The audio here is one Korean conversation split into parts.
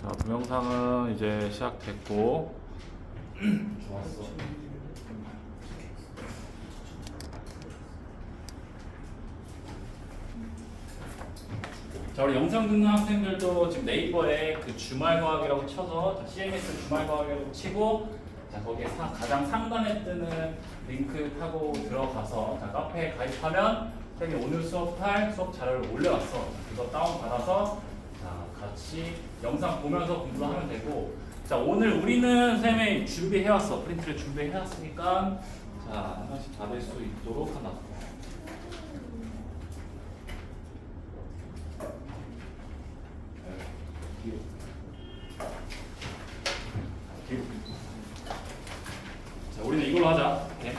자, 동영상은 이제 시작됐고 좋았어. 자, 우리 영상 듣는 학생들도 지금 네이버에 그 주말과학이라고 쳐서 CMS 주말과학이라고 치고 자, 거기에 가장 상단에 뜨는 링크 타고 들어가서 자, 카페에 가입하면 선생님이 오늘 수업할 수업 자료를 올려놨어. 그거 다운받아서 자, 같이 영상 보면서 공부를 하면 되고 자, 오늘 우리는 선생님이 준비해왔어. 프린트를 준비해왔으니까 자, 하나씩 받을 수 있도록 하나. 자, 우리는 이걸로 하자. 오케이?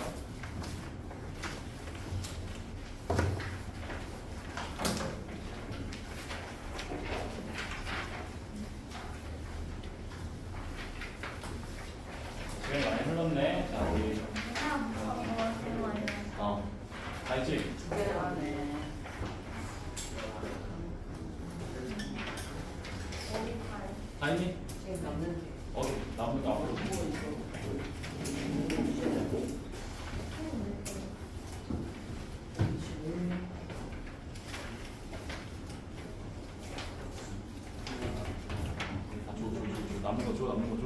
시간이 많이 흘렀네. 자, 우리 다 있지? 다 있니? 어디? 나무도 앞으로. 남는 거 줘, 남는 거 줘.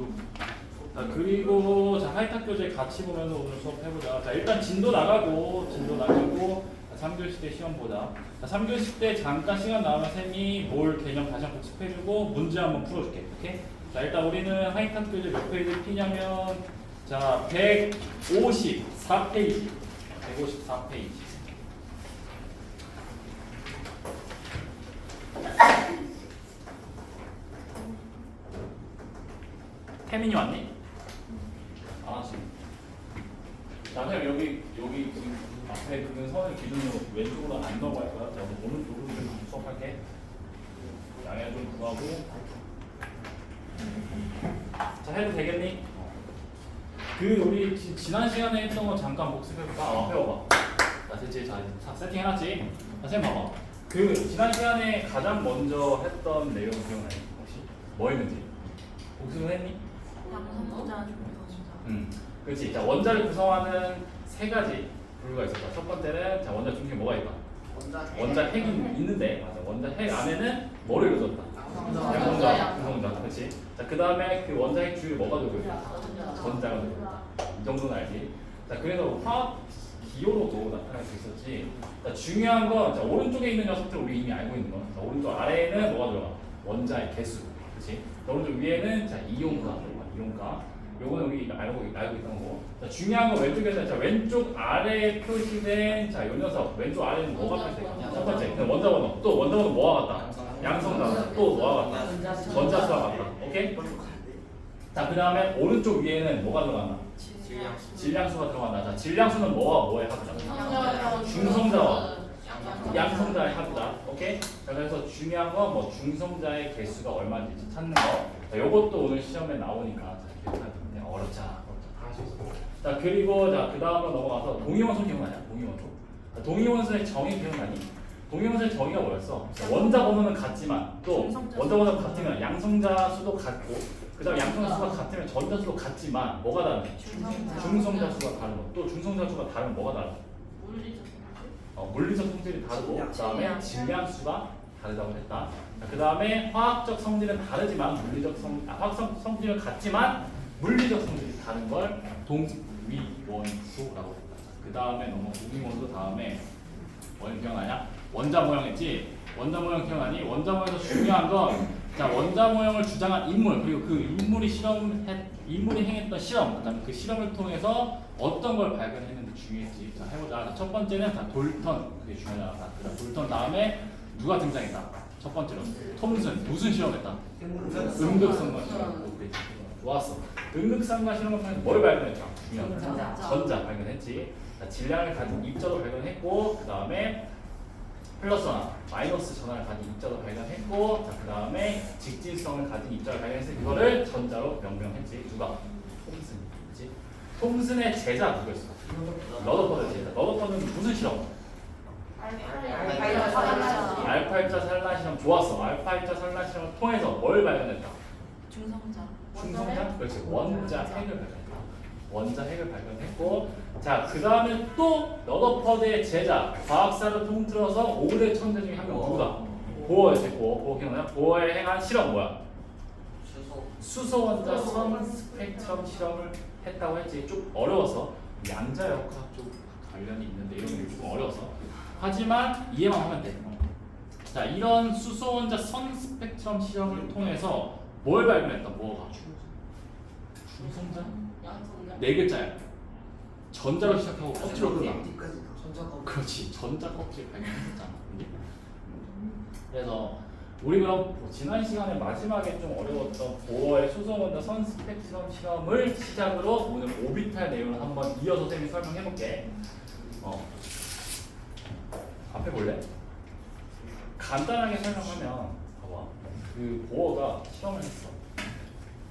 자, 그리고 자, 하이탁 교재 같이 보면서 오늘 수업 해보자. 자, 일단 진도 나가고 3교시 때 시험 보자. 자, 3교시 때 잠깐 시간 나오면 쌤이 뭘 개념 다시 한번 복습해주고 문제 한번 풀어줄게. 오케이? 자, 일단 우리는 하이탁 교재 몇 페이지 피냐면 자, 154페이지. 154페이지. 태민이 왔니? 안 왔지. 자, 그냥 여기 지금 앞에 그는 선을 기준으로 왼쪽으로 안 넘어갈 거야. 자, 오른쪽으로 좀 수업할게. 양해 좀 구하고. 자, 해도 되겠니? 그 우리 지난 시간에 했던 거 잠깐 복습해볼까? 배워봐. 자, 대체 자 세팅 해놨지? 자, 쌤 봐봐. 그 지난 시간에 가장 먼저 했던 내용 기억나니? 혹시 뭐 했는지? 복습을 했니? 그렇지. 자, 원자를 구성하는 세 가지 부류가 있었다. 첫 번째는 자, 원자 중심에 뭐가 있다? 원자 핵이 있는데 맞아. 원자 핵 안에는 뭐를 이루어졌다? 양성자, 구성자. 그렇지. 자, 그 다음에 그 원자 핵 주위에 뭐가 들고 있다? 전자가 들고 있다. 이 정도는 알지. 자, 그래서 화학 기호로도 나타날 수 있었지. 자, 중요한 건 자, 오른쪽에 있는 녀석들 우리 이미 알고 있는 거. 자, 오른쪽 아래에는 뭐가 들어가? 원자의 개수. 그렇지. 오른쪽 위에는 자, 이온가. 이온가. 요거는 우리 알고 있던 거고. 자, 중요한 건 왼쪽에서 자, 왼쪽 아래에 표시된 자, 요 녀석 왼쪽 아래는 뭐가 표시돼? 첫 번째 원자 번호. 또 원자 번호 뭐와 같다? 양성자. 또 뭐와 같다? 전자수와 같다. 오케이? 자, 그 다음에 오른쪽 위에는 뭐가 들어간다? 질량수가 들어간다. 자, 질량수는 뭐와 뭐의 합이다? 중성자와 양성자의 합이다. 오케이? 자, 그래서 중요한 건 뭐 중성자의 개수가 얼마인지 찾는 거. 자, 요것도 오늘 시험에 나오니까 어렵잖아. 할 수 있어. 자, 그리고 자, 그 다음으로 넘어가서 동위원소 기억나냐? 동위원소. 자, 동위원소의 정의 기억나니? 동위원소의 정의가 뭐였어? 자, 원자 번호는 같지만 또 원자 번호가 같으면 양성자 수도 같고 그 다음에 양성자 수가 같으면 전자 수도 같지만 뭐가 다르냐? 중성자 수가 다른 거. 또 중성자 수가 다르면 뭐가 다르냐? 물리적 성질이 다르고 그 다음에 질량수가 다르다고 했다. 그 다음에 화학적 성질은 다르지만 화학적 성질은 같지만 물리적 성질이 다른 걸 동위원소라고 했다. 그 다음에 동위원소 다음에 뭘 기억나냐? 원자 모형 했지? 원자 모형 기억나니? 원자 모형에서 중요한 건 자, 원자 모형을 주장한 인물 그리고 그 인물이 행했던 실험 그다음에 그 실험을 통해서 어떤 걸 발견했는지 중요했지. 자, 해보자. 첫 번째는 다 돌턴 그게 중요하다. 돌턴 다음에 누가 등장했다? 첫 번째로 톰슨 무슨 실험했다? 음극성과 실험. 좋았어. 음극성과 실험을 통해서 뭘 발견했다? 중요한 전자 발견했지. 자, 질량을 가진 입자도 발견했고 그 다음에 플러스나 마이너스 전하를 가진 입자도 발견했고 자, 그 다음에 직진성을 가진 입자를 발견해서 이거를 전자로 명명했지. 누가? 톰슨. 그치? 톰슨의 제자 누구였어? 러더퍼드 제자. 러더퍼드는 무슨 실험? 알파 입자 산란 실험. 좋았어. 알파 입자 산란 실험을 통해서 뭘 발견했다? 중성자. 중성자? 그렇지. 원자 핵을 발견했다. 원자 핵을 발견했고, 자, 그 다음에 또 러더퍼드의 제자, 과학사를 통틀어서 5대 천재 중에 한 명 누구다? 보어였지. 보어 기억나요? 보어에 행한 실험 뭐야? 수소 원자 선 스펙트럼 실험을 했다고 했지. 좀 어려워서 양자역학 쪽 관련이 있는데 이런 게 조금 어려워서. 하지만 이해만 하면 돼. 자, 이런 수소 원자 선 스펙트럼 실험을 통해서 뭘 발견했다? 뭐가? 중성자? 네 글자야. 전자로 시작하고 껍질로 끝나. 그렇지. 전자 껍질 발견했잖아. 그래서 우리 그럼 지난 시간에 마지막에 좀 어려웠던 보어의 수소 원자 선 스펙트럼 실험을 시작으로 오늘 오비탈 내용을 한번 이어서 선생님이 설명해 볼게. 앞에 볼래? 간단하게 설명하면 봐봐. 그 보어가 실험을 했어.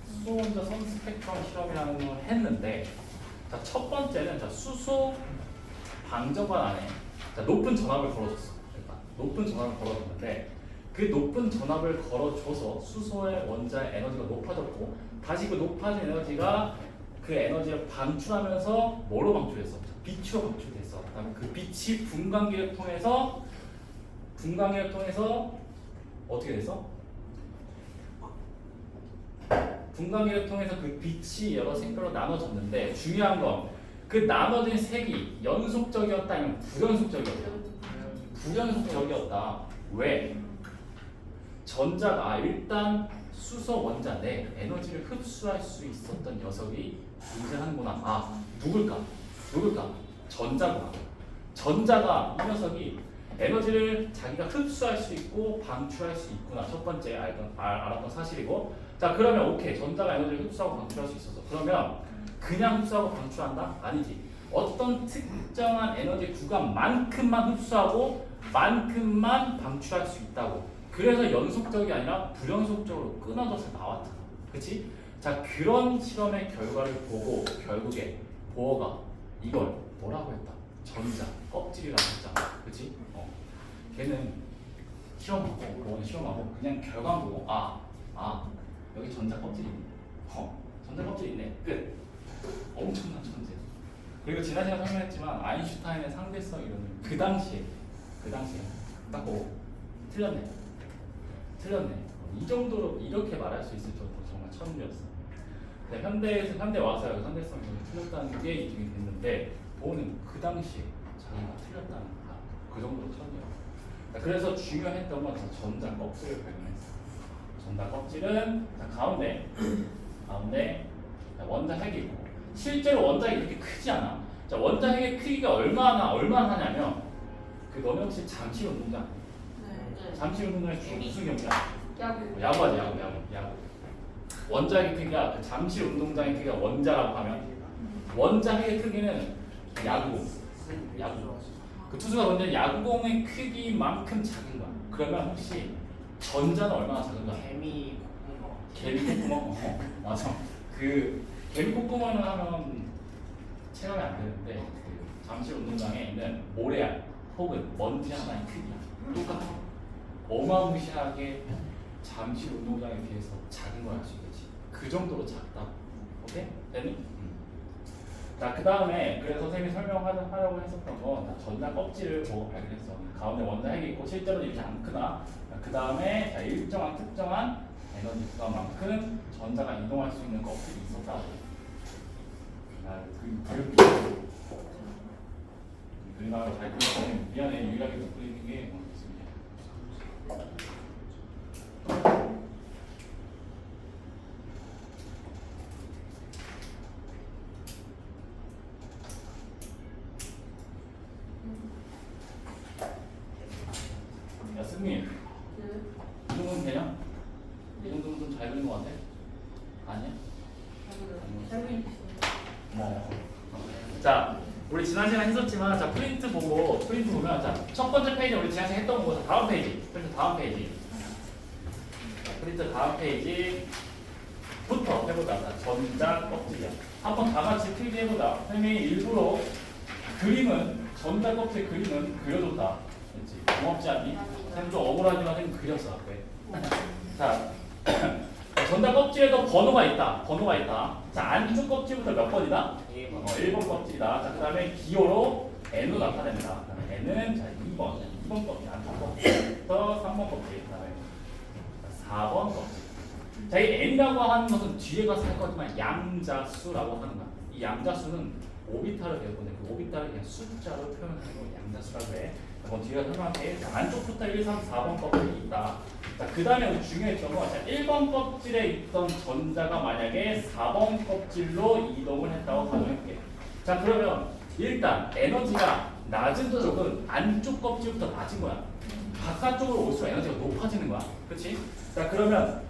수소 원자 선 스펙트럼 실험이라는 걸 했는데, 자, 첫 번째는 자, 수소 방정관 안에 자, 높은 전압을 걸어줬어. 일단 높은 전압을 걸어줬는데 그 높은 전압을 걸어줘서 수소의 원자의 에너지가 높아졌고, 다시 그 높아진 에너지가 그 에너지를 방출하면서 뭐로 방출했어? 빛으로 방출됐어. 그다음에 그 빛이 분광기를 통해서 어떻게 됐어? 분광기를 통해서 그 빛이 여러 색깔로 나눠졌는데, 중요한 건 그 나눠진 색이 연속적이었다 아니면 불연속적이었다? 불연속적이었다. 왜? 전자가 일단 수소 원자 내 에너지를 흡수할 수 있었던 녀석이 존재하는구나. 아, 누굴까? 전자구나. 전자가 이 녀석이 에너지를 자기가 흡수할 수 있고 방출할 수 있구나. 첫 번째 알았던 사실이고. 자, 그러면 오케이. 전자가 에너지를 흡수하고 방출할 수 있었어. 그러면 그냥 흡수하고 방출한다? 아니지. 어떤 특정한 에너지 구간만큼만 흡수하고 만큼만 방출할 수 있다고. 그래서 연속적이 아니라 불연속적으로 끊어져서 나왔잖아. 그치? 자, 그런 실험의 결과를 보고 결국에 보어가 이걸 뭐라고 했다? 전자 껍질이라고 했잖아. 그치? 걔는 시험하고 그냥 결과만 보고 여기 전자 껍질이 있네. 전자 껍질이 있네. 끝. 엄청난 천재. 그리고 지난 시간에 설명했지만 아인슈타인의 상대성 이론을 그 당시에 딱 보고 틀렸네. 이 정도로 이렇게 말할 수 있을 정도로 정말 천재였어. 현대 와서 상대성 이론을 틀렸다는 게 인정이 됐는데, 보는 그 당시에 자기가 틀렸다는 그 정도로 천재야. 그래서 중요했던 건 전자 껍질을 발견했어. 전자 껍질은 가운데 원자 핵이 있고, 실제로 원자 핵이 그렇게 크지 않아. 자, 원자 핵의 크기가 얼마나 하냐면, 그 너네 혹시 잠실 운동장? 네. 잠실 운동장에서 주로 무슨 경기야? 야구. 야구. 원자 핵의 크기가 그 잠실 운동장의 크기가 원자라고 하면 원자 핵의 크기는 야구공. 그 투수가 던진 야구공의 크기만큼 작은 거야. 그러면 혹시 전자는 얼마나 작은 거야? 개미 콧구멍? 맞아. 그 개미 콧구멍을 하면 체감이 안 되는데, 그 잠실 운동장에 있는 모래알 혹은 먼지 하나의 크기야. 똑같아. 어마무시하게 잠실 운동장에 비해서 작은 걸 알 수 있겠지. 그 정도로 작다. 오케이? 됐니? 자, 그 다음에 그래서 선생님이 설명하려고 했었던 건 전자 껍질을 보고 발견했어. 가운데 원자 핵이 있고 실제로는 이렇게 안 크다. 그 다음에 일정한 특정한 에너지 구간만큼 전자가 이동할 수 있는 껍질이 있었다. 그림을 잘 그리는 미안해. 유일하게 못 그리는 게 야, 승민. 이 정도면 되냐? 이 정도면 좀 잘 그린 것 같아? 아니야? 자, 우리 지난 시간에 했었지만, 자, 프린트 보면, 자, 첫 번째 페이지 우리 지난 시간에 했던 거고, 다음 페이지. 프린트 다음 페이지부터 해보자. 자, 전자 껍질이야. 한번 다 같이 필기해보자. 선생님이 일부러 전자 껍질 그림은 그려줬다. 그렇지? 고맙지 않니? 선생님 좀 억울하지만 선생님 그렸어, 앞에. 자, 전자 껍질에도 번호가 있다. 번호가 있다. 자, 안쪽 껍질부터 몇 번이다? 1번 껍질이다. 자, 그 다음에 기호로 N으로 나타냅니다. 그 다음에 N은 자, 2번 껍질, 안쪽 껍질부터 3번 껍질, 그 다음에 4번 껍질. 자, 이 N이라고 하는 것은 뒤에 가서 할 거지만 양자수라고 하는 거야. 이 양자수는 오비탈을 배웠는데 그 오비탈을 그냥 숫자로 표현하는 거 양자수라고 해. 그건 뒤에 설명할게. 자, 안쪽부터 1, 3, 4번 껍질이 있다. 자, 그 다음에 우리 중요했던 거, 자, 1번 껍질에 있던 전자가 만약에 4번 껍질로 이동을 했다고 가정할게. 자, 그러면 일단 에너지가 낮은 쪽은 안쪽 껍질부터 낮은 거야. 바깥쪽으로 올수록 에너지가 높아지는 거야. 그렇지? 자, 그러면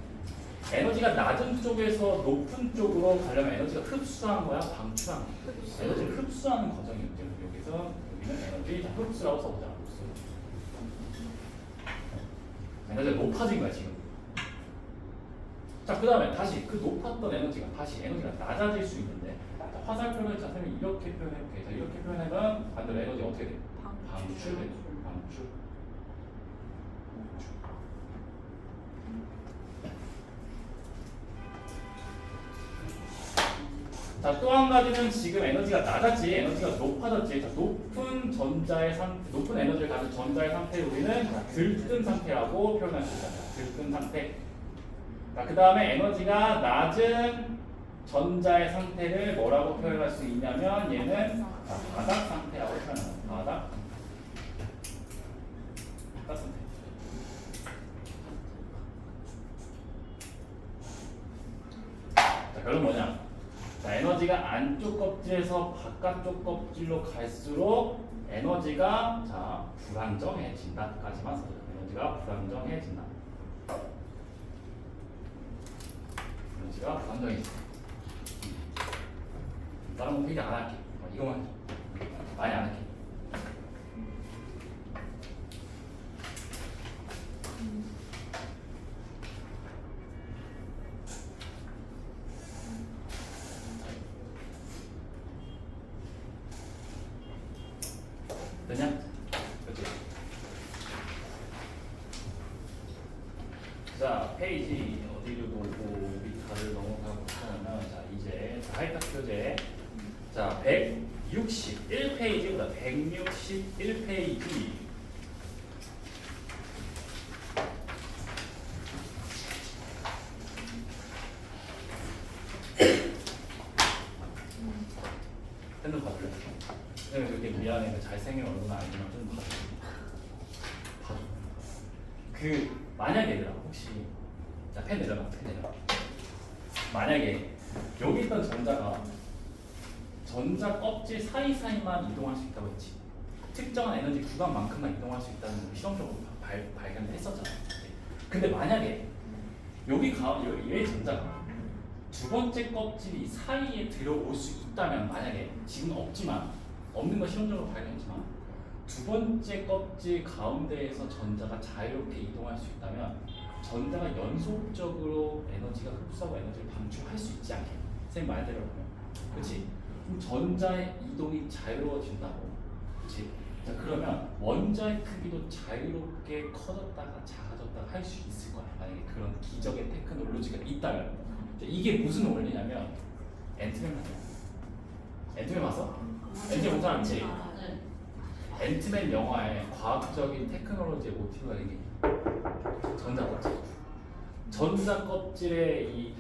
에너지가 낮은 쪽에서 높은 쪽으로 가려면 에너지가 흡수한 거야, 방출한 거야? 에너지를 흡수하는 과정이었죠. 여기서 여기는 에너지 자, 흡수라고 써보자. 흡수. 에너지가 높아진 거야 지금. 자, 그 다음에 다시 그 높았던 에너지가 다시 에너지가 낮아질 수 있는데 화살표를 자 선생님이 이렇게 표현해볼게. 자, 이렇게 표현하면 반대로 에너지가 어떻게 돼? 방출돼. 방출. 자, 또 한 가지는 지금 에너지가 낮았지, 에너지가 높아졌지. 자, 높은 전자의 높은 에너지를 가진 전자의 상태를 우리는 자, 들뜬 상태라고 표현할 수 있다. 들뜬 상태. 자, 그 다음에 에너지가 낮은 전자의 상태를 뭐라고 표현할 수 있냐면 얘는 자, 바닥 상태라고 표현합니다. 바닥 상태. 자, 결론 뭐냐? 자, 에너지가 안쪽 껍질에서 바깥쪽 kop질로 갈수록 에너지가 자 불안정해진다까지만 써요. 에너지가 불안정해진다. 에너지가 불안정해진다. 다른 거 페이지 안 할게. 이거만 많이 안 할게. 되냐? 그렇지. 자, 페이지 어디로 보고 밑을 넘어가고 하면 자, 이제 하이탁 교재 자, 161페이지보다 161페이지 핸드 봐줄래? 선생님 그렇게 미안해. 잘생긴 얼굴은 아니지만 좀 봐줘. 그 만약에 얘들아 혹시 자, 펜 내려놔. 만약에 여기 있던 전자가 전자 껍질 사이사이만 이동할 수 있다고 했지. 특정한 에너지 구간만큼만 이동할 수 있다는 걸 실험적으로 발견을 했었잖아. 근데 만약에 얘 전자가 두 번째 껍질이 사이에 들어올 수 있다면, 만약에 지금은 없지만, 없는 거 실험적으로 발견했지만 두 번째 껍질 가운데에서 전자가 자유롭게 이동할 수 있다면 전자가 연속적으로 에너지가 흡수하고 에너지를 방출할 수 있지 않게, 선생님 말대로 보면, 그렇지? 그럼 전자의 이동이 자유로워진다고, 그렇지? 자, 그러면 원자의 크기도 자유롭게 커졌다가 작아졌다가 할 수 있을 거야. 만약에 그런 기적의 테크놀로지가 있다면. 자, 이게 무슨 원리냐면 앤트맨 아니야? 앤트맨 봤어? 앤트맨 본 사람 있지? 앤트맨 영화의 과학적인 테크놀로지의 모티브가 이게 전자 껍질. 전자 껍질의 이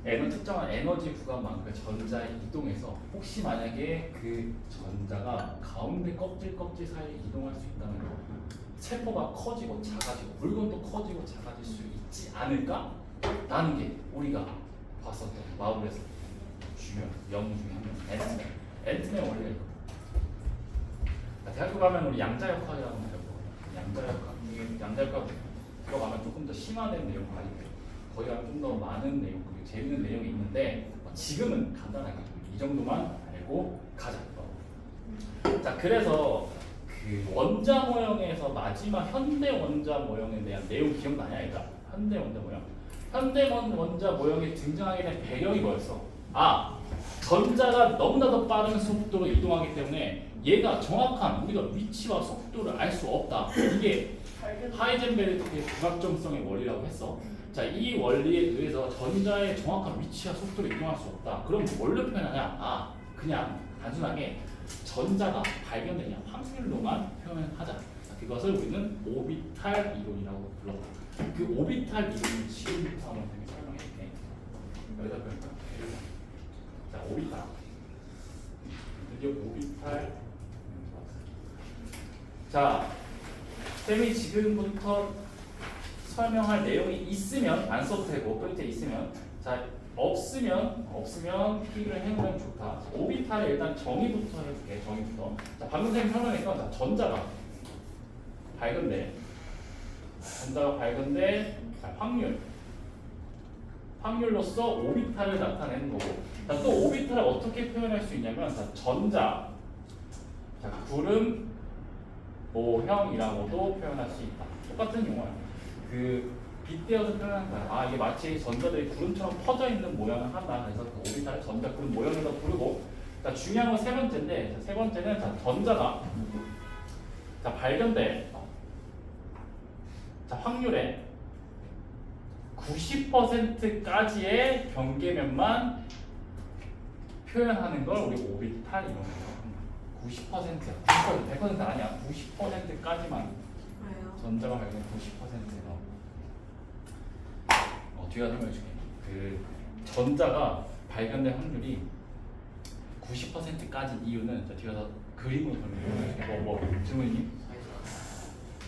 특정한 에너지 구간만큼 전자의 이동에서 혹시 만약에 그 전자가 가운데 껍질 사이에 이동할 수 있다면 세포가 커지고 작아지고 물건도 커지고 작아질 수 있지 않을까? 라는 게 우리가 봤었던 마블에서 중요한 영웅 중에 한 명, 앤트맨 원리가 있거든. 대학교 가면 우리 양자역학이라는 거 배웠거든요. 양자역학 들어가면 조금 더 심화된 내용 많이 배워. 거기 가면 좀 더 많은 내용, 재밌는 내용이 있는데 지금은 간단하게 이 정도만 알고 가자. 자, 그래서 그 원자 모형에서 마지막 현대 원자 모형에 대한 내용 기억나냐, 얘들아? 현대 원자 모형. 현대 원자 모형에 등장하게 된 배경이 뭐였어? 아, 전자가 너무나도 빠른 속도로 이동하기 때문에 얘가 정확한 우리가 위치와 속도를 알 수 없다. 이게 하이젠베르크의 부각점성의 원리라고 했어. 자, 이 원리에 의해서 전자의 정확한 위치와 속도를 이동할 수 없다. 그럼 뭘로 표현하냐? 아, 그냥 단순하게 전자가 발견되냐 확률로만 표현하자. 자, 그것을 우리는 오비탈 이론이라고 불러. 그 오비탈 이론을 지금부터 한번 설명해볼게. 여기다 볼까? 자, 오비탈. 드디어 오비탈. 자, 쌤이 지금부터 설명할 내용이 있으면 안 써도 되고 끝에 있으면 자 없으면 P를 해놓으면 좋다. 오비탈의 일단 정의부터 해줄게. 정의부터. 자 방금 쌤이 설명했던 자, 전자가 발견돼. 자, 확률로서 오비탈을 나타내는 거고. 자, 또 오비탈을 어떻게 표현할 수 있냐면 자, 전자, 자 구름 모형이라고도 표현할 수 있다. 똑같은 용어야. 그 빗대어서 표현한 거야. 아 이게 마치 전자들이 구름처럼 퍼져 있는 모양을 한다. 그래서 그 오비탈을 전자 구름 모형이라고 부르고. 자 중요한 건 세 번째인데 자, 세 번째는 자 전자가 자 발견돼. 자 확률에 90%까지의 경계면만 표현하는 걸 우리 오비탈 이런 거. 90%야. 100% 아니야. 90%까지만 전자가 발견 90%에서 뒤가 설명해줄게. 그 전자가 발견될 확률이 90%까지 이유는 자, 뒤가서 그림으로 설명해줄게. 뭐 질문이니?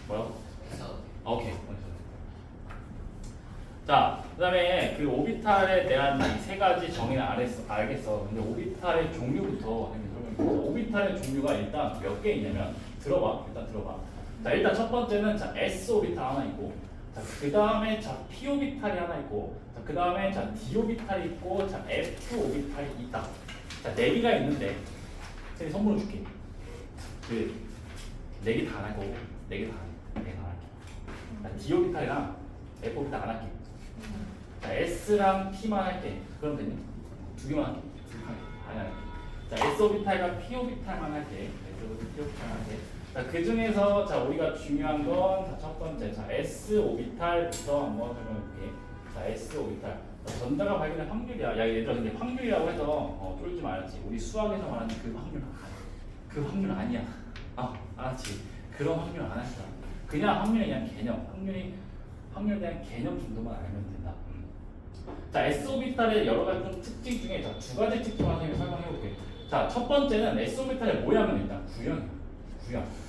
뭐요? 오케이. 자, 그다음에 그 오비탈에 대한 이 세 가지 정의는 알겠어. 근데 오비탈의 종류부터 설명해. 오비탈의 종류가 일단 몇 개 있냐면 들어봐. 자, 일단 첫 번째는 자 S 오비탈 하나 있고, 자 그 다음에 자 P 오비탈이 하나 있고, 자 그 다음에 자 D 오비탈이 있고, 자 F 오비탈이 있다. 자 4개가 있는데, 제가 선물로 줄게. 그 4개 다 안 할 거고, 4개 다 안 할게. 자 D 오비탈이랑 F 오비탈 안 할게. 자 S랑 P만 할게. 그럼 되니? 2개만 할게. 아니. 자 S 오비탈과 P 오비탈만 할게. S 오비탈, P 오비탈만 할게. 자, 그 중에서 자 우리가 중요한 건 첫 번째 자 S 오비탈부터 한번 설명해볼게. 자 S 오비탈 전자가 발견된 확률이야. 야 얘들아 근데 확률이라고 해서 쫄지 말았지. 우리 수학에서 말하는 그 확률 아니야. 알았지. 그런 확률 안 했어. 그냥 확률이 그냥 개념. 확률에 대한 개념 정도만 알면 된다. 자 S 오비탈의 여러 가지 좀 특징 중에 자 2가지 특징만 설명해볼게. 자 첫 번째는 S 오비탈의 모양은 일단 구형이야.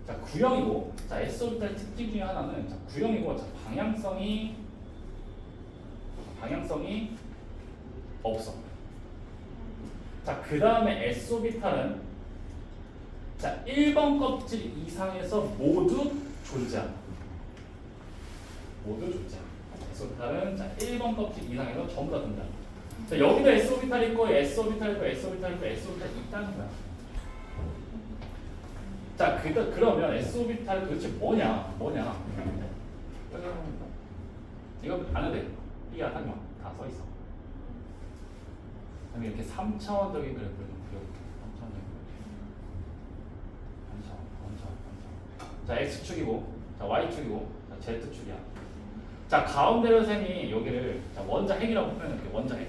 자 구형이고, 자 S 오비탈 특징 중에 하나는 자 구형이고, 자 방향성이 없어. 자 그 다음에 S 오비탈은 자 1번 껍질 이상에서 모두 존재한다. S 오비탈은 자 1번 껍질 이상에서 전부 다 존재한다. 자 여기도 S 오비탈 있고, S 오비탈 있고, S 오비탈 있고, S 오비탈 있다는 거야. 자, 그러면 S 오비탈 도대체 뭐냐? 이거 안 해도 돼. B야, 다 써 있어. 그다음에 이렇게 3차원적인 그래프를 좀 그려볼게. 3차원. 자, X축이고, 자, Y축이고, 자, Z축이야. 자, 가운데로 셈이 여기를 자, 원자 핵이라고 표현할게. 원자 핵.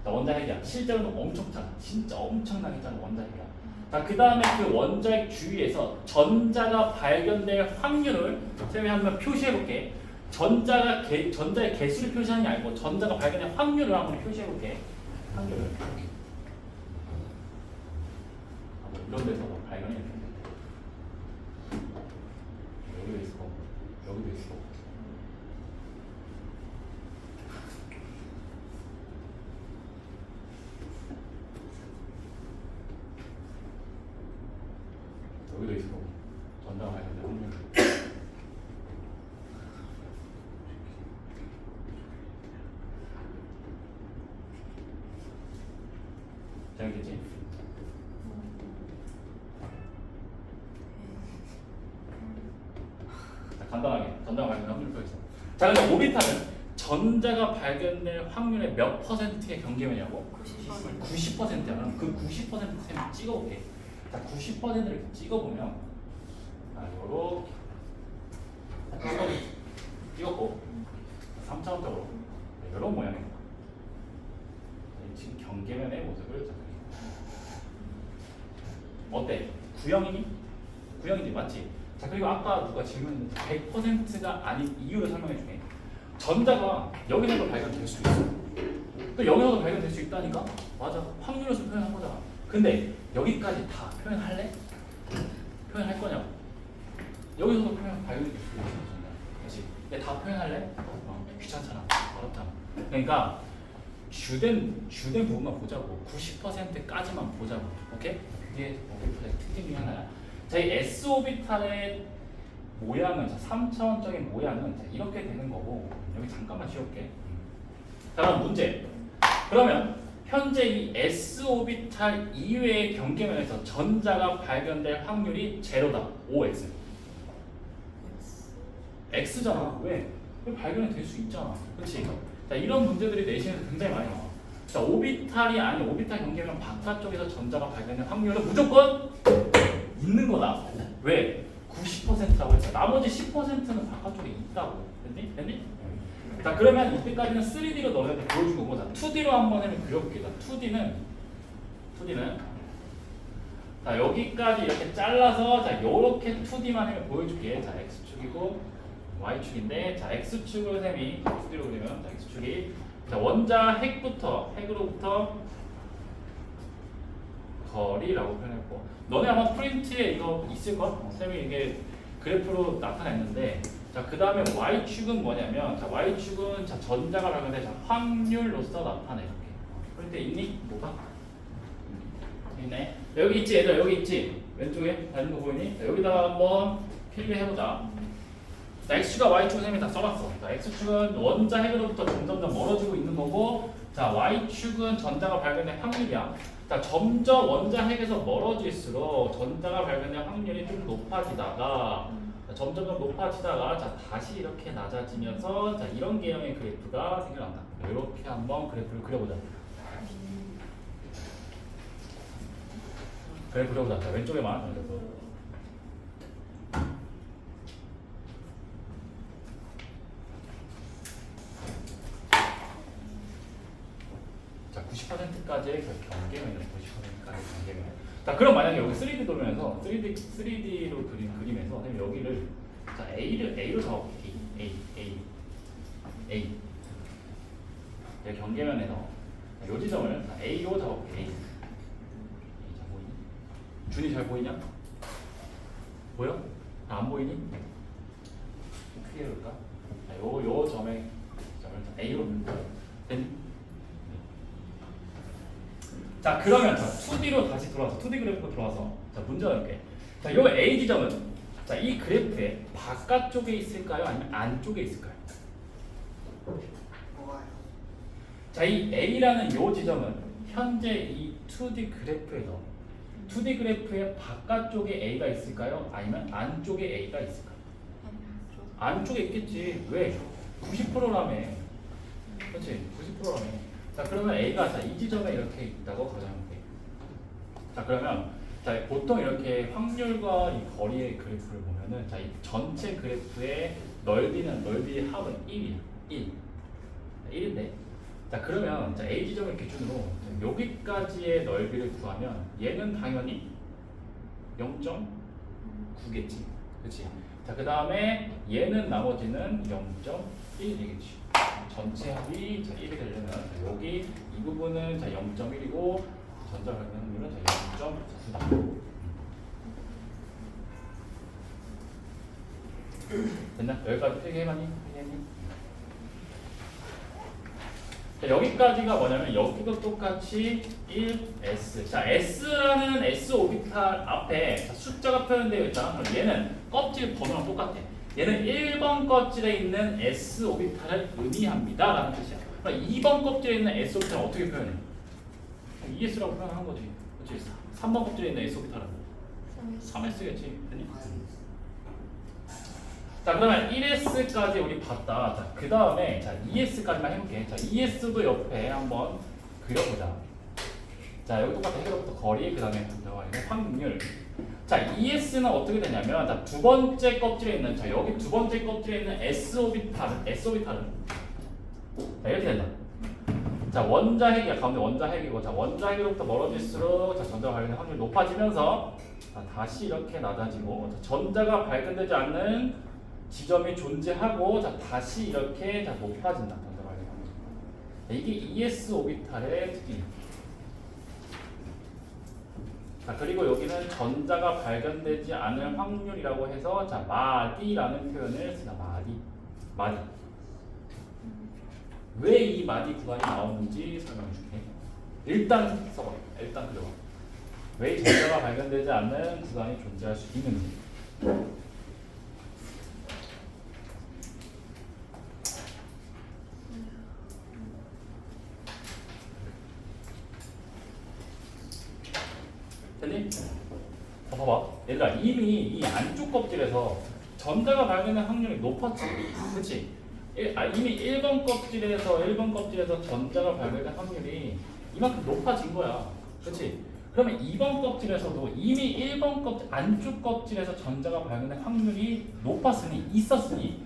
자, 원자 핵이야. 실제로는 엄청 작아. 진짜 엄청나게 작은 원자 핵이야. 자, 그 다음에 그 원자핵 주위에서 전자가 발견될 확률을 쌤이 한번 표시해볼게. 전자의 개수를 표시하는 게 아니고 전자가 발견될 확률을 한번 표시해볼게. 확률을. 이런 데서 발견이 이렇게 여기도 있을 거고, 여기도 있을 거고. 여기도 있을 거고. 전자가 발견될 확률. 재밌겠지? 자, 간단하게 전자가 발견될 확률 표 있어. 자, 근데 오비탈은 전자가 발견될 확률의 몇 %의 경계면이냐고? 90%야. 그럼 그 90%를 찍어볼게. 자, 90%를 찍어보면 요렇게 찍었고 3차원적으로 이런 모양입니다. 지금 경계면의 모습을 잡습니다. 어때? 구형이니? 구형이지 맞지? 자 그리고 아까 누가 질문했는데 100%가 아닌 이유를 설명해 주네. 전자가 여기서도 발견될 수 있어. 또 여기서도 발견될 수 있다니까? 맞아. 확률에서 표현한 거잖아. 근데 여기까지 다 표현할래? 표현할 거냐고. 여기서도 발견될 수 있어. 그렇지? 근데 다 표현할래? 귀찮잖아. 어렵잖아. 그러니까 주된 부분만 보자고. 90%까지만 보자고. 오케이? 이게 특징 중에 하나야. 자, 이 s 오비탈의 모양은 3차원적인 모양은 이렇게 되는 거고 여기 잠깐만 지울게. 자, 그럼 문제. 그러면 현재 이 s 오비탈 이외의 경계면에서 전자가 발견될 확률이 제로다. OX. X잖아. 왜? 발견이 될 수 있잖아. 그렇지? 자, 이런 문제들이 내신에서 굉장히 많이 나와. 자, 오비탈이 아닌 오비탈 경계면 바깥쪽에서 전자가 발견될 확률은 무조건 있는 거다. 왜? 90%라고 했어. 나머지 10%는 바깥쪽에 있다고. 됐니? 됐니? 자, 그러면 이때까지는 3D로 너네한테 보여준 거고, 자, 2D로 한번 그려볼게. 자, 2D는 자, 여기까지 이렇게 잘라서 자, 요렇게 2D만 보여줄게. 자, X축이고 Y축인데, 자, X축을 2D로 그리면, 자, X축이 자, 원자 핵으로부터 거리라고 표현했고, 너네 아마 프린트에 이거 있을걸? 쌤이 이게 그래프로 나타냈는데, 자, 그 다음에 Y축은 뭐냐면, 자, Y축은 자, 전자가 발견돼 자, 확률로서 나타내. 이렇게. 프린트에 있니? 뭐가? 있네. 여기 있지, 얘들아, 여기 있지? 왼쪽에 다른 거 보이니? 자, 여기다가 한번 필기해보자. 자, X축과 Y축은 쌤이 다 써봤어. 자, X축은 원자 핵으로부터 점점점 멀어지고 있는 거고, 자, Y축은 전자가 발견될 확률이야. 자, 점점 원자 핵에서 멀어질수록 전자가 발견될 확률이 좀 높아지다가, 점점점 높아지다가, 자, 다시 이렇게 낮아지면서, 자, 이런 개형의 그래프가 생겨난다. 이렇게 한번 그래프를 그려보자. 그래 그려보자. 자, 왼쪽에만. 자, 90%까지의 경계면이네. 90%까지 경계면. 자, 그럼 만약에 여기 3D 돌면서 3D로 그린 그림에서 선생님 여기를 자, A로 적어볼게. A. 여기 경계면에서 요 지점을 A로 적어볼게. A. 자, 보이니? 준이 잘 보이냐? 보여? 안 보이니? 크게 해볼까? 자, 요 점을 A로 됐니? 자, 그러면 자, 2D로 다시 돌아와서 2D 그래프로 돌아와서 자, 문제 넣을게. 자, 요 A 지점은 자, 이 그래프의 바깥쪽에 있을까요? 아니면 안쪽에 있을까요? 자, 이 A라는 요 지점은 현재 이 2D 그래프에서 2D 그래프의 바깥쪽에 A가 있을까요? 아니면 안쪽에 A가 있을까요? 안쪽에 있겠지. 왜? 90%라며. 그렇지? 90%라며. 자, 그러면 A가 자, 이 지점에 이렇게 있다고 가정할게. 자, 그러면 자, 보통 이렇게 확률과 이 거리의 그래프를 보면은 자, 이 전체 그래프의 넓이의 합은 1이야. 1인데. 자, 그러면 자, A 지점을 기준으로 여기까지의 넓이를 구하면 얘는 당연히 0.9겠지. 그렇지? 자, 그다음에 얘는 나머지는 0.1이겠지. 전체 합이 1이 되려면 여기 이 부분은 0.1이고 전자 발견 확률은 0.9다. 됐나? 여기까지 필기해봤니? 자, 여기까지가 뭐냐면 여기도 똑같이 1s. 자, s라는 s 오비탈 앞에 자, 숫자가 표현되어 있잖아. 그럼 얘는 껍질 번호랑 똑같아. 얘는 1번 껍질에 있는 S 오비탈을 의미합니다 라는 뜻이야. 그럼 2번 껍질에 있는 S 오비탈을 어떻게 표현해? ES라고 표현하는 거지. 그렇지? 3번 껍질에 있는 S 오비탈은 3S겠지. 됐니? 자, 그러면 1S까지 우리 봤다. 자, 그 다음에 자, 2S까지만 해볼게. 자, 2S도 옆에 한번 그려보자. 자, 여기 똑같아. 핵으로부터 거리, 그 다음에 확률. 자, 자, ES는 어떻게 되냐면 자, 두 번째 껍질에 있는 자, 여기 두 번째 껍질에 있는 S 오비탈은 자, 이렇게 된다. 자, 원자핵이야. 가운데 원자핵이고 자, 원자핵으로부터 멀어질수록 자, 전자가 발견될 확률이 높아지면서 자, 다시 이렇게 낮아지고 자, 전자가 발견되지 않는 지점이 존재하고 자, 다시 이렇게 자, 높아진다. 전자 발견 확률. 자, 이게 ES 오비탈의 특징이야. 자, 그리고 여기는 전자가 발견되지 않을 확률이라고 해서 자, 마디라는 표현을 쓰다. 마디. 왜 이 마디 구간이 나오는지 설명해 줄게. 일단 써봐. 일단 그려봐. 왜 전자가 발견되지 않는 구간이 존재할 수 있는지. 됐니? 자, 봐봐. 얘들아, 이미 이 안쪽 껍질에서 전자가 발견될 확률이 높았지. 그치? 이미 1번 껍질에서 전자가 발견될 확률이 이만큼 높아진 거야. 그치? 그러면 2번 껍질에서도 이미 1번 껍질, 안쪽 껍질에서 전자가 발견될 확률이 있었으니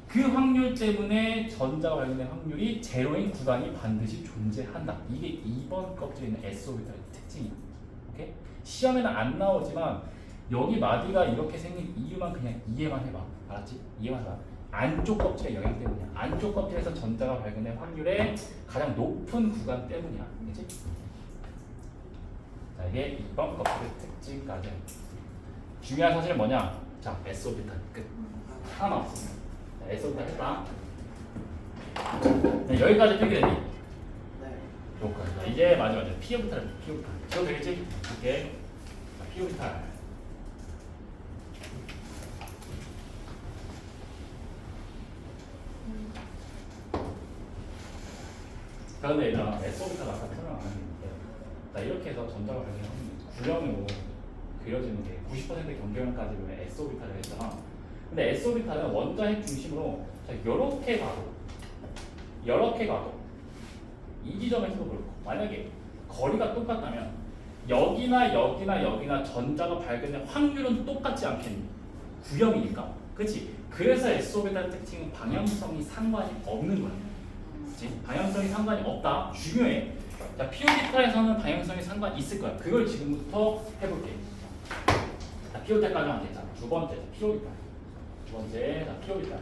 그 확률 때문에 전자가 발견될 확률이 제로인 구간이 반드시 존재한다. 이게 2번 껍질에 있는 S 오비탈의 특징이야. 오케이? 시험에는 안 나오지만 여기 마디가 이렇게 생긴 이유만 그냥 이해만 해봐. 알았지? 이해만 해봐. 안쪽 껍질의 영향 때문이야. 안쪽 껍질에서 전자가 발견될 확률의 가장 높은 구간 때문이야. 그치? 자, 이게 2번 껍질의 특징까지. 중요한 사실은 뭐냐? 자, S 오비탈 끝. 하나 없어. 자, S 오비탈 했다. 네, 여기까지 필기되니? 네. 좋고. 자, 이제 마지막 P 오비탈. 지워도 되겠지? 오케이. 자, P 오비탈. 자, 근데 얘들아, S 오비탈 아까 설명 안 했는데, 자, 이렇게 해서 전자가 발견하는 구형으로 그려지는 게 90% 경계형까지 보면 S 오비탈을 했잖아. 근데 S 오비탈은 원자핵 중심으로 자, 이렇게 가도 이 지점에서도 그렇고 만약에 거리가 똑같다면 여기나 전자가 발견될 확률은 똑같지 않겠니? 구형이니까. 그치? 그래서 S 오비탈 특징은 방향성이 상관이 없는 거야. 그치? 방향성이 상관이 없다. 중요해. 자, P 오비탈에서는 방향성이 상관이 있을 거야. 그걸 지금부터 해볼게. 자, P 오비탈까지 하면 되잖아. 두 번째, 자, P 오비탈. 두 번째, 자, P 오비탈.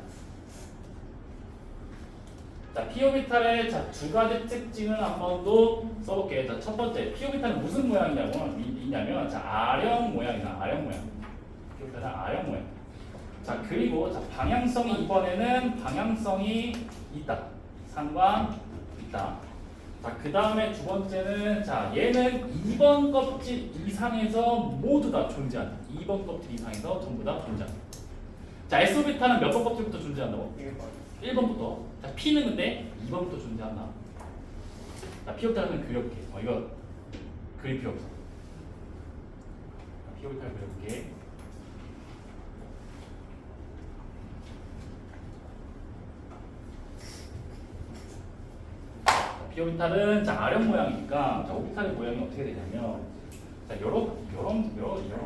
자, P 오비탈의 자, 두 가지 특징을 한 번 더 써볼게. 자, 첫 번째, P 오비탈은 무슨 모양이냐면, 자, R형 모양이다. R형 모양. P 오비탈은 R형 모양. 자, 그리고 자, 방향성이 이번에는 방향성이 있다. 상관 있다. 자, 그 다음에 두 번째는 자, 얘는 2번 껍질 이상에서 모두 다 존재한다. 2번 껍질 이상에서 전부 다 존재한다. 자, S 오비탈은 몇 번 껍질부터 존재한다고? 1번부터. 자, P는 근데 2번부터 존재한다. 자, P 오비탈은 그려볼게. 이거 그릴 필요 없어. 자, P 오비탈 그려볼게. P 오비탈은 자, R형 모양이니까 자, 오비탈의 모양이 어떻게 되냐면 자, 요런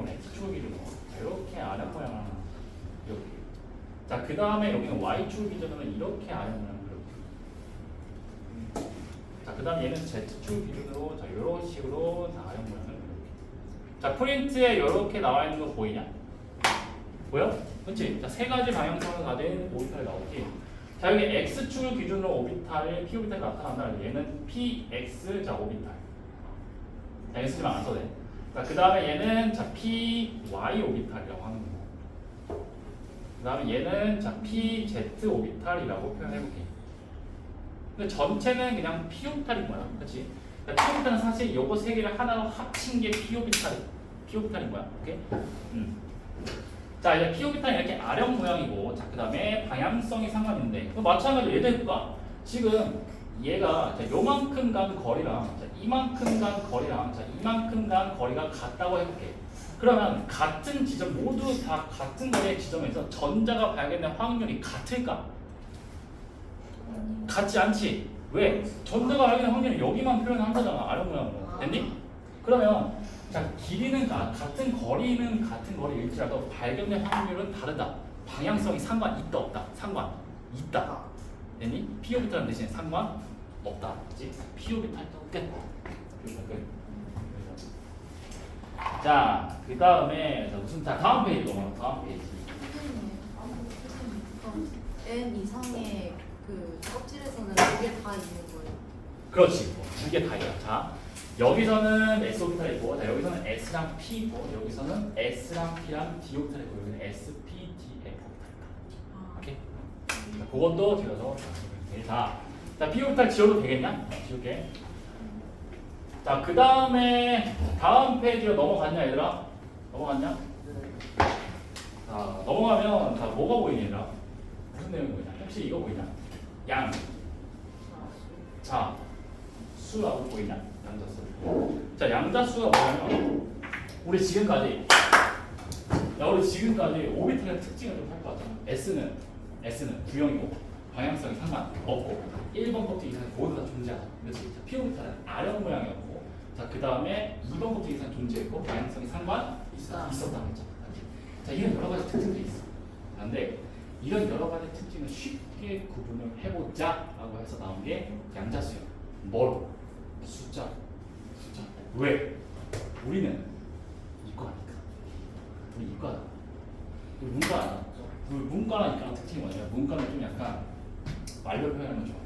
X축을 기준으로 자, 이렇게 R형 모양을 하나 이렇게. 자, 그 다음에 여기는 Y축을 기준으로 이렇게 R형 모양을 그려볼게요. 자, 그 다음에 얘는 Z축을 기준으로 자, 요런 식으로 자, R형 모양을 그려볼게요. 자, 프린트에 이렇게 나와 있는 거 보이냐? 보여? 그렇지? 자, 세 가지 방향성을 가진 오비탈이 나오지. 자, 여기 X축을 기준으로 오비탈, P 오비탈이 나타난다. 얘는 PX 자 오비탈. 자, 얘 쓰지만 안 써도 돼. 자, 그 다음에 얘는 자 PY 오비탈이라고 하는 거고. 그 다음에 얘는 자 PZ 오비탈이라고 표현해볼게. 근데 전체는 그냥 P 오비탈인 거야. 그렇지? P 오비탈은 사실 요거 세 개를 하나로 합친 게 P 오비탈인 거야. 오케이? 자, 이제 P 오비탈이 이렇게 R형 모양이고, 자, 그 다음에 방향성이 상관있는데, 마찬가지로 얘도 해볼까? 지금 얘가 자, 요만큼 간 거리랑, 자, 이만큼 간 거리랑, 자, 이만큼 간 거리가 같다고 해볼게. 그러면 같은 지점, 모두 다 같은 거리의 지점에서 전자가 발견될 확률이 같을까? 같지 않지? 왜? 전자가 발견될 확률은 여기만 표현한 거잖아. R형 모양으로. 됐니? 그러면 자, 길이는 같은 거리일지라도 발견될 확률은 다르다. 방향성이 상관 있다 없다. 상관 있다. 됐니? P 오비탈 대신에 상관 없다. 그치? P 오비탈 끝. 자, 그 다음에 무슨 다음 페이지 넘어가. 다음 페이지. N 이상의 그 껍질에서는 두 개 다 있는 거예요. 그렇지. 두 개 다 있다. 자, 여기서는 S 오비탈이 있고, 자, 여기서는 S랑 P 있고, 여기서는 S랑 P랑 D 오비탈이 있고, 여기는 S, P, D, F 오비탈이다. 오케이? 자, 그것도 지워서 자, P 오비탈 지워도 되겠냐? 지울게. 자, 그 다음에 다음 페이지로 넘어갔냐, 얘들아? 넘어갔냐? 자, 넘어가면 자, 뭐가 보이냐, 얘들아? 무슨 내용이 보이냐? 혹시 이거 보이냐? 양. 자, 수라고 보이냐? 양자수. 자, 양자수가 뭐냐면 우리 지금까지 오비탈의 특징을 좀 할 것 같아. S는 구형이고 방향성이 상관없고 1번 껍질 이상 모두 다 존재하다. 그렇지? P 오비탈은 아령 모양이었고, 자, 그 다음에 2번 껍질 이상 존재했고 방향성이 상관 있었다. 자, 이런 여러 가지 특징들이 있어. 그런데 이런 여러 가지 특징을 쉽게 구분을 해보자라고 해서 나온 게 양자수야. 뭘? 숫자. 왜? 우리는 이과니까. 우리 이과다. 우리 문과다. 우리 문과랑 이과랑 특징이 뭐냐면 문과는 좀 약간 말로 표현하는 걸 좋아해.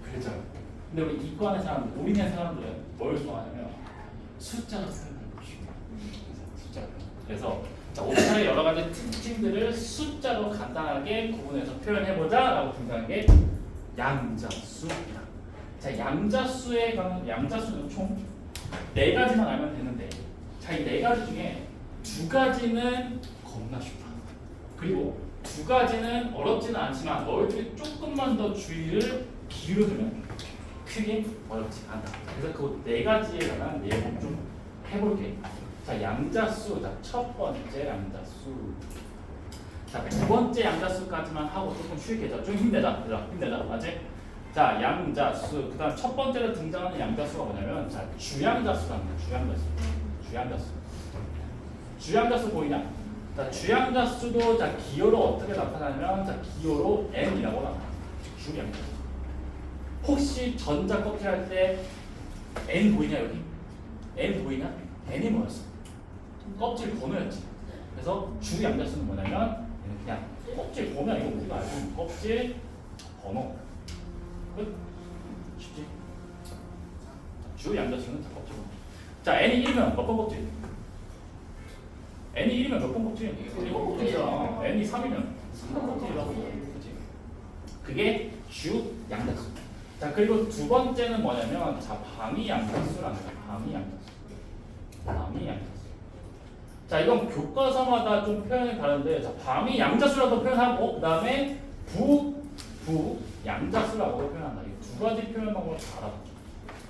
그렇죠. 근데 우리 이과의 사람들, 우리네 사람들은 뭘 좋아하냐면 숫자로 표현하는 걸 좋아해. 숫자로. 그래서 자, 오비탈의 여러 가지 특징들을 숫자로 간단하게 구분해서 표현해보자라고 등장한 게 양자수입니다. 자, 양자수는 총 4가지만 알면 되는데, 자, 이 4가지 중에 2가지는 겁나 쉽다. 그리고 2가지는 어렵지는 않지만 너희들이 조금만 더 주의를 기울여주면 크게 어렵지 않다. 그래서 그 4가지에 관한 내용 좀 해볼게. 자, 양자수. 자, 첫 번째 양자수. 자, 두 번째 양자수까지만 하고 조금 쉽게. 자, 좀 힘내자. 맞지? 자, 양자수. 그 다음 첫 번째로 등장하는 양자수가 뭐냐면, 자, 주양자수라는 거야. 주양자수 보이냐? 자, 주양자수도 자, 기호로 어떻게 나타나냐면, 자, 기호로 N이라고 나타나. 주양자수. 혹시 전자 껍질 할 때 N 보이냐, 여기? N 보이냐? N이 뭐였어? 껍질 번호였지. 그래서 주 양자수는 뭐냐면 그냥 껍질 번호. 이거 우리가 알고 있는 껍질 번호. 끝. 쉽지? 주 양자수는 자, 껍질 번호. 자, N이 1이면 몇 번 껍질? N이 1이면 몇 번 껍질? 1번 껍질이잖아. N이 3이면 3번 껍질이라고. 그치? 그게 주 양자수. 자, 그리고 두 번째는 뭐냐면, 자, 방위 양자수라는 거야. 방위 양자수. 자, 이건 교과서마다 좀 표현이 다른데, 자, 방위 양자수라고 표현하고, 그 다음에 부 양자수라고 표현한다. 이 2가지 표현 방법을 다 알아.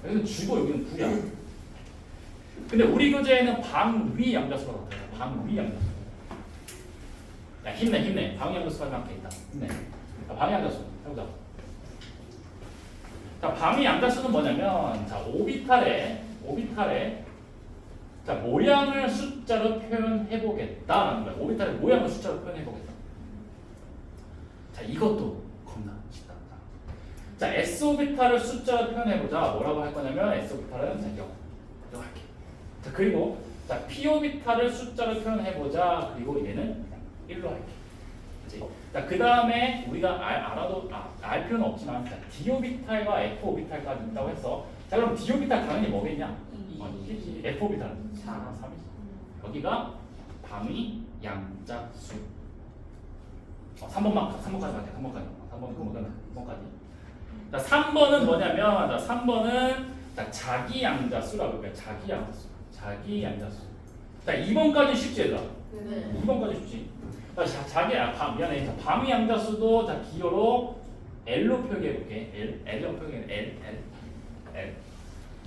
여기는 주고 여기는 부야. 근데 우리 교재에는 방위 양자수라고 나타나. 방위 양자수. 야, 힘내. 방위 양자수가 몇 개 있다. 힘내. 자, 방위 양자수 해보자. 자, 방위 양자수는 뭐냐면, 자, 오비탈에 자, 모양을 숫자로 표현해보겠다라는 거야. 오비탈의 모양을 숫자로 표현해보겠다. 자, 이것도 겁나 쉽다. 자, S 오비탈을 숫자로 표현해보자. 뭐라고 할 거냐면, S 오비탈은 자, 0 할게. 자, 그리고 자, P 오비탈을 숫자로 표현해보자. 그리고 얘는 1로 할게. 그치? 자, 그 다음에 우리가 알 필요는 없지만, 자, D 오비탈과 F 오비탈까지 있다고 했어. 자, 그럼 D 오비탈 당연히 뭐겠냐? 이게 F 오비탈은 3이지. 여기가 방위 양자수. 3번까지 갈게. 3번까지. 자, 3번은 뭐냐면, 자, 3번은 자, 자기 양자수라고 해요. 자기 양자수. 자, 2번까지 쉽지, 얘들아? 네. 2번까지 쉽지. 미안해. 자, 방위 양자수도 자, 기호로 L로 표기해볼게. L로 표기해. L.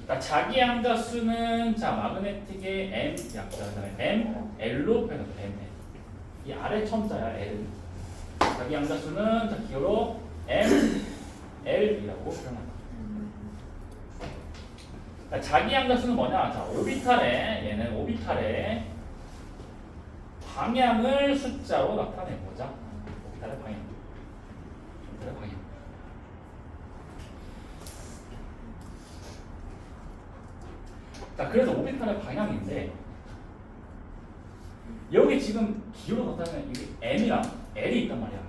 자, 자기 양자수는 자, 마그네틱의 M 양자잖아요. M, L로 표현해서 M. 이 아래 첨자야, L. 자기 양자수는 자, 기호로 M, L이라고 표현한다. 자기 양자수는 뭐냐? 자, 오비탈에 얘는 오비탈에 방향을 숫자로 나타내 보자. 오비탈의 방향. 오비탈의 방향. 자, 그래서 오비탈의 방향인데 여기 지금 기호로 나타내면 이게 M이랑 L이 있단 말이야.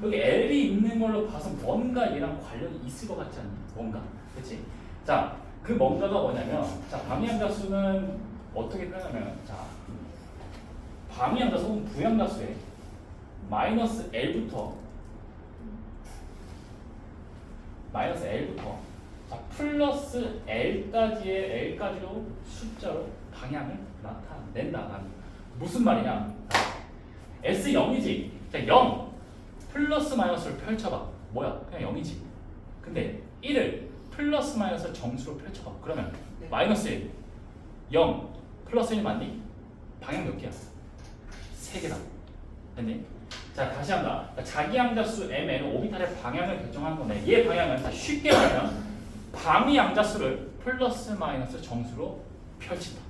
여기 L이 있는 걸로 봐서 뭔가 얘랑 관련이 있을 것 같지 않니? 뭔가. 그렇지? 자, 그 뭔가가 뭐냐면 자, 방위함자수는 어떻게 표현하면 자, 방위함자수 혹은 부양자수에 마이너스 L부터 자, 플러스 L까지로 숫자로 방향을 나타낸다. 무슨 말이냐? S 0이지. 자, 0 플러스 마이너스를 펼쳐봐. 뭐야? 그냥 0이지. 근데 1을 플러스 마이너스 정수로 펼쳐봐. 그러면 네. 마이너스 1, 0 플러스 1 맞니? 방향 몇 개야? 3개다. 됐니? 자, 다시 한다. 자기 양자수 M은 오비탈의 방향을 결정하는 건데 얘 방향은 다 쉽게 말하면 방위 양자수를 플러스 마이너스 정수로 펼친다.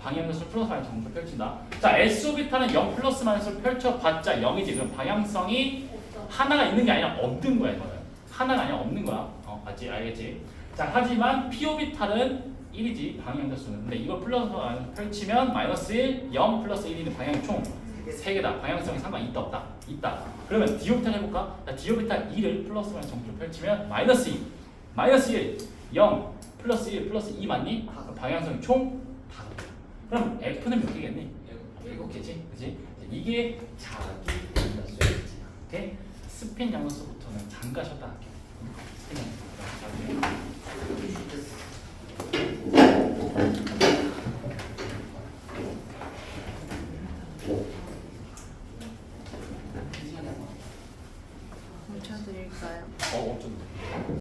방위 양자수를 플러스 마이너스 정수로 펼친다. 자, S 오비탈은 0 플러스 마이너스를 펼쳐봤자 0이지. 그럼 방향성이 하나가 있는 게 아니라 없는 거야. 이거는 하나가 아니라 없는 거야. 맞지? 알겠지? 자, 하지만 P 오비탈은 1이지. 방위 양자수는. 근데 이걸 플러스 마이너스 펼치면 마이너스 1, 0 플러스 1이는 방향이 총 3개다. 방향성이 상관이 있다 없다? 있다. 그러면 D 오비탈 해볼까? 자, D 오비탈 2를 플러스 마이너스 정수로 펼치면 마이너스 2, 마이너스 1, 0 플러스 1 플러스 2 맞니? 방향성이 총 5개다. 그럼 F는 몇 개겠니? 7개지? 그치? 이게 자기 양자수의 위치야. 오케이? 스핀 양자수부터는 잠깐 쉬었다 할게. 스핀 양자수. 멈춰드릴까요? 좀